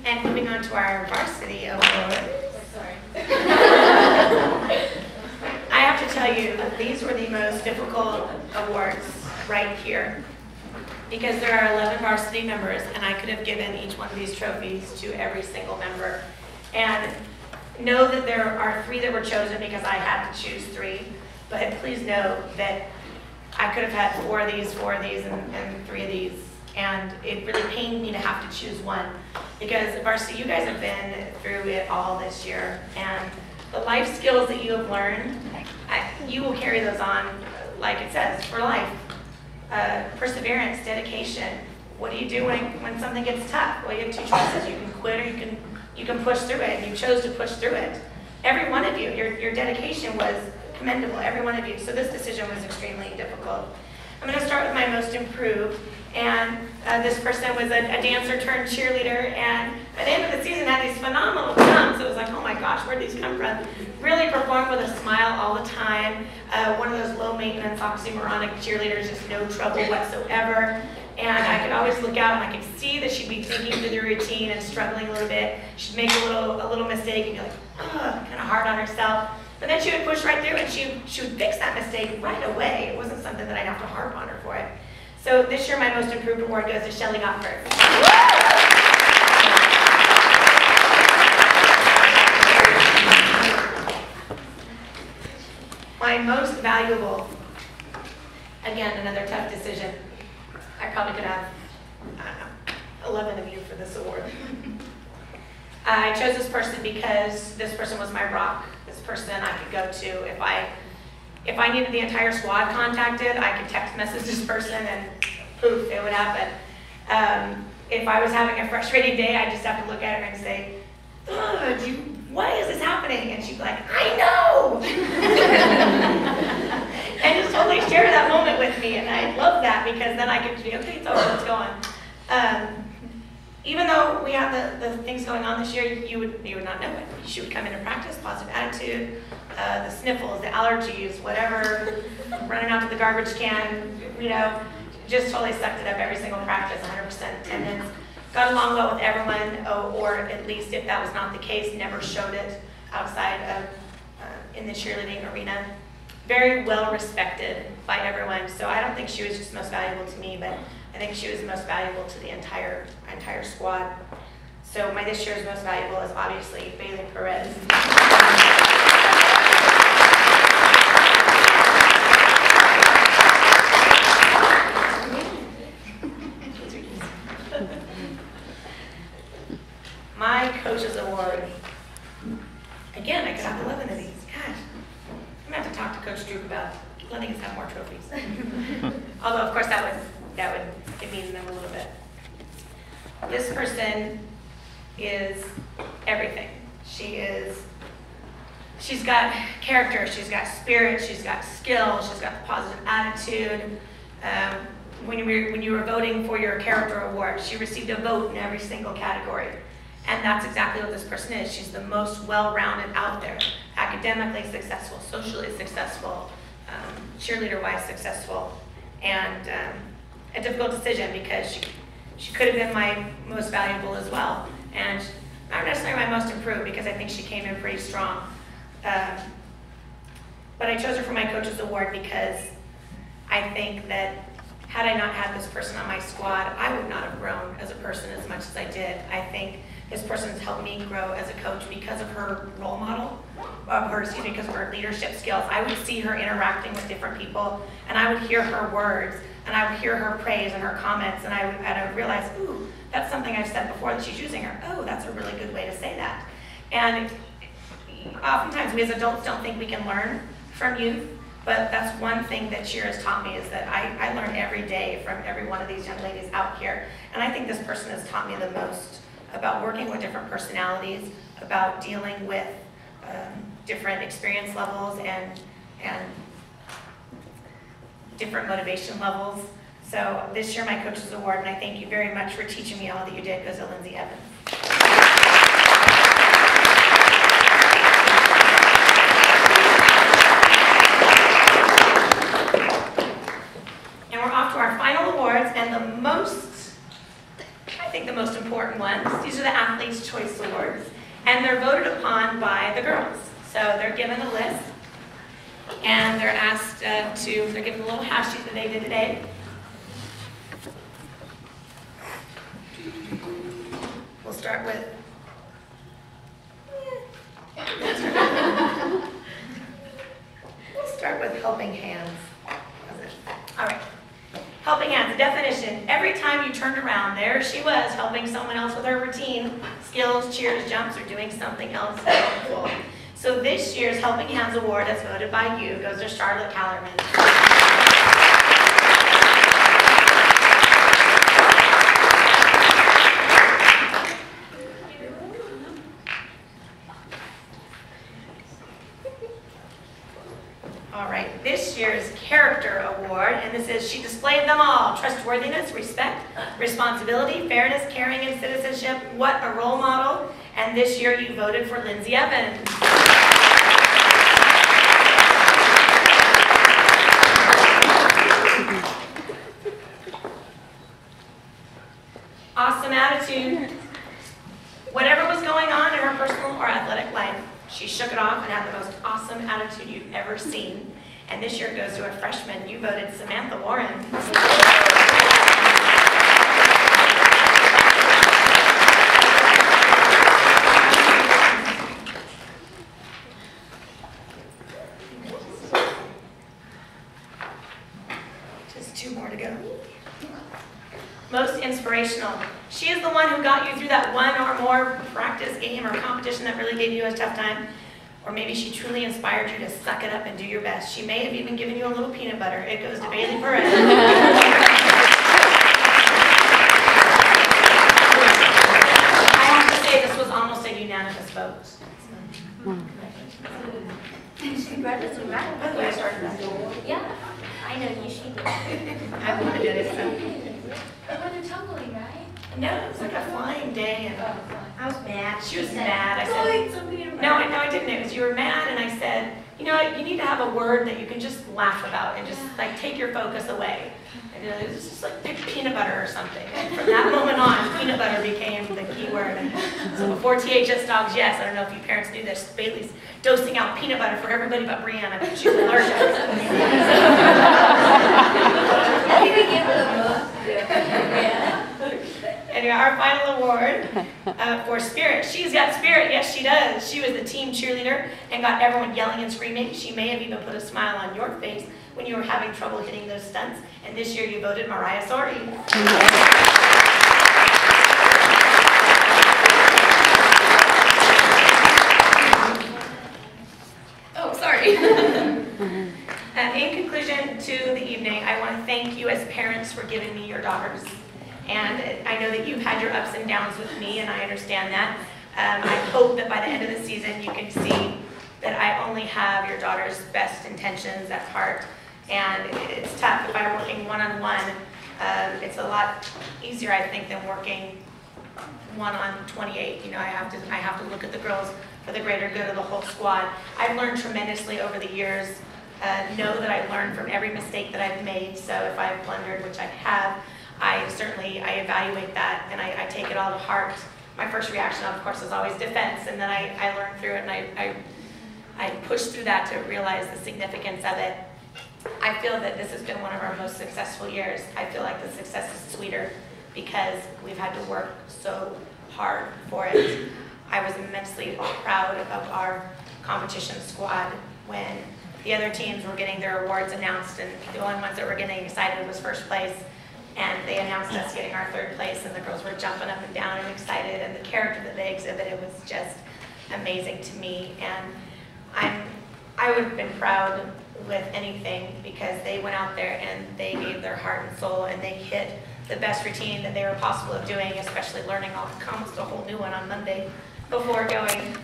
And moving on to our varsity award. Sorry. I have to tell you, these were the most difficult awards right here, because there are 11 varsity members, and I could have given each one of these trophies to every single member. And know that there are 3 that were chosen because I had to choose 3, but please know that I could have had 4 of these, and 3 of these, and it really pained me to have to choose one, because varsity, you guys have been through it all this year, and the life skills that you have learned, you will carry those on, like it says, for life. Perseverance, dedication. What do you do when something gets tough? Well, you have 2 choices. You can quit, or you can push through it, and you chose to push through it. Every one of you, your dedication was commendable, every one of you. So this decision was extremely difficult. I'm going to start with my most improved, and this person was a dancer turned cheerleader, and at the end of the season had these phenomenal jumps. It was like, oh my gosh, where'd these come from? Really performed with a smile all the time. One of those low maintenance oxymoronic cheerleaders, just no trouble whatsoever. And I could always look out and I could see that she'd be thinking through the routine and struggling a little bit. She'd make a little mistake and be like, ugh, kind of hard on herself. But then she would push right through, and she would fix that mistake right away. It wasn't something that I'd have to harp on her for it. So this year, my most improved award goes to Shelly Gottford. My most valuable, again, another tough decision. I probably could have, I don't know, 11 of you for this award. I chose this person because this person was my rock. This person I could go to if I needed the entire squad contacted. I could text message this person and poof, it would happen. If I was having a frustrating day, I just have to look at her and say, why is this happening? And she'd be like, I know! And just totally share that moment with me, and I love that, because then I could be, okay, it's over, let's go on. Even though we have the things going on this year, you would not know it. She would come into practice, positive attitude, the sniffles, the allergies, whatever, running out to the garbage can, just totally sucked it up every single practice, 100% attendance. Got along well with everyone, or at least if that was not the case, never showed it outside of in the cheerleading arena. Very well respected by everyone. So I don't think she was just most valuable to me, but I think she was most valuable to the entire squad. So my this year's most valuable is obviously Bailey Perez. My coach's award. Again, I could have 11 of these. Gosh, I'm gonna have to talk to Coach Duke about letting us have more trophies. Although, of course, that would demean them a little bit. This person is everything. She's got character, she's got spirit, she's got skill, she's got the positive attitude. When you were voting for your character award, she received a vote in every single category. And that's exactly what this person is. She's the most well-rounded out there. Academically successful, socially successful, cheerleader-wise successful, and a difficult decision because she could have been my most valuable as well. And not necessarily my most improved because I think she came in pretty strong. But I chose her for my coach's award because I think that had I not had this person on my squad, I would not have grown as a person as much as I did. I think this person has helped me grow as a coach because of her role model, because of her leadership skills. I would see her interacting with different people, and I would hear her words, and I would hear her praise and her comments, and I would realize, ooh, that's something I've said before that she's using her. Oh, that's a really good way to say that. And oftentimes we as adults don't think we can learn from youth, but that's one thing that cheer has taught me, is that I learn every day from every one of these young ladies out here. And I think this person has taught me the most about working with different personalities, about dealing with different experience levels and different motivation levels. So this year my coach's award, and I thank you very much for teaching me all that you did, goes to Lindsay Evans. And we're off to our final awards, and I think the most important ones. These are the Athlete's Choice Awards, and they're voted upon by the girls. So they're given a list, and they're asked they're given a little half sheet that they did today. We'll start with, Helping Hands. All right. Helping Hands, the definition. Every time you turned around, there she was helping someone else with her routine, skills, cheers, jumps, or doing something else helpful. So this year's Helping Hands Award, as voted by you, goes to Charlotte Callerman. All right, this year's Character Award, and this is, she displayed them all: trustworthiness, respect, responsibility, fairness, caring, and citizenship. What a role model. And this year you voted for Lindsay Evans. Awesome attitude. Whatever was going on in her personal or athletic life, she shook it off and had the most awesome attitude you've ever seen. And this year goes to a freshman. You voted Samantha Warren. Just 2 more to go. Most inspirational. She is the one who got you through that one or more practice game or competition that really gave you a tough time. Or maybe she truly inspired you to suck it up and do your best. She may have even given you a little peanut butter. It goes to Bailey Perez. I have to say this was almost a unanimous vote. She brought us around. By the way, I started that. Yeah, I know you. She did. I wanted it, so. It wasn't tumbling, right? No, it was like a flying day, and I was mad. she was mad. I said, no, I didn't. It was, you were mad, and I said, you know what, you need to have a word that you can just laugh about and just like take your focus away. And it was just like pick peanut butter or something. And from that moment on, peanut butter became the key word. And so before THS Dogs, yes, I don't know if you parents knew this, Bailey's dosing out peanut butter for everybody but Brianna because she's allergic. Anyway, our final award for spirit. She's got spirit. Yes, she does. She was the team cheerleader and got everyone yelling and screaming. She may have even put a smile on your face when you were having trouble hitting those stunts. And this year you voted Mariah Sorry. Oh, sorry. In conclusion to the evening, I want to thank you as parents for giving me your daughters. And I know that you've had your ups and downs with me, and I understand that. I hope that by the end of the season you can see that I only have your daughter's best intentions at heart. And it's tough. If I'm working one-on-one, it's a lot easier, I think, than working 1-on-28. You know, I have to look at the girls for the greater good of the whole squad. I've learned tremendously over the years. Know that I've learned from every mistake that I've made. So if I've blundered, which I have, I evaluate that and I take it all to heart. My first reaction, of course, is always defense, and then I learn through it and I push through that to realize the significance of it. I feel that this has been one of our most successful years. I feel like the success is sweeter because we've had to work so hard for it. I was immensely proud of our competition squad when the other teams were getting their awards announced, and the only ones that were getting excited was first place. And they announced us getting our 3rd place, and the girls were jumping up and down and excited, and the character that they exhibited was just amazing to me. And I would have been proud with anything because they went out there and they gave their heart and soul, and they hit the best routine that they were possible of doing, especially learning almost a whole new one on Monday before going